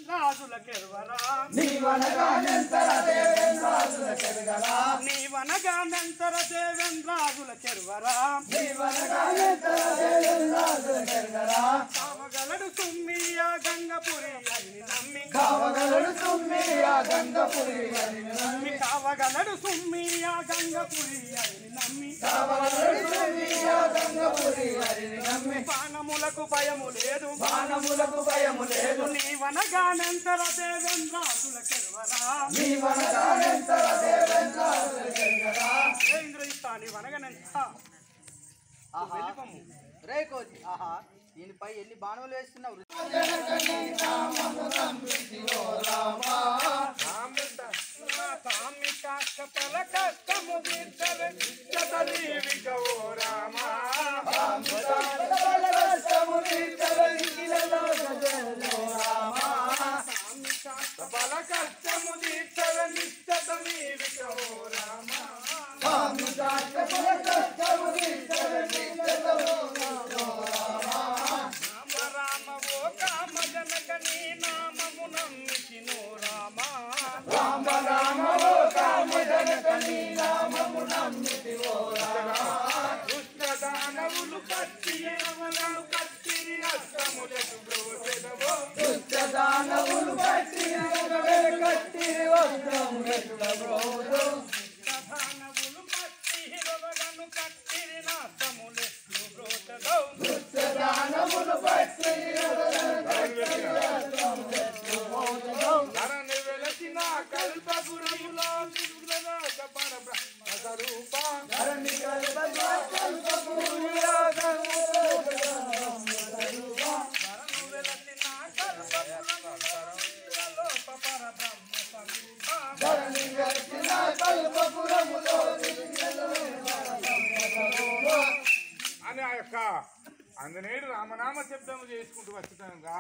రాజులకెరువరా నీవనగానెంతర దేవేంద్రాజులకెరుగరా నీవనగానెంతర దేవేంద్రాజులకెరువరా నీవనగానెంతర దేవేంద్రాజులకెరుగరా కావగలడు సుమ్మియ గంగపురి అని నమ్మి కావగలడు సుమ్మియ గంగపురి అని నమ్మి కావగలడు సుమ్మియ గంగపురి అని నమ్మి కావగలడు సుమ్మియ గంగపురి అని నమ్మి బాణములకు భయము లేదు బాణములకు భయము లేదు నీవనగానెంతర దేవేంద్రాజులకెరువరా నీవనగానెంతర దేవేంద్రాజులకెరుగరా ఇంద్రయిస్తాని వనగనెంత వెళ్ళిపోము రే కోచి ఆహా దీనిపై ఎన్ని బాణములు వేస్తున్నావు రామ రామ ఓ కామజనక నీ నామము నమ్మితి ఓ రామ దుష్టదానవులు కట్టిరవలను కట్టిరి అస్తములకు బ్రోచెదవో దుష్టదానవులు కట్టి కట్టి వస్త్రముల బ్రోదు దానవులు కట్టిరవలను కట్టిరి నాస్తములకు బ్రోచెదవో దుష్టదానవులు కట్టి ధరణి వెలసిన కల్పపురములో దిగులలోక పరబ్రహ్మ స్వరూప ధరణి కల్పపురుషుల ధరణి వెలసిన కల్పపురములో దిగులలోక పరబ్రహ్మ స్వరూప ధరణి వెలసిన కల్పపురములో అని ఆ యొక్క అందునేడు రామనామ శబ్దము చేసుకుంటూ వచ్చుతానుగా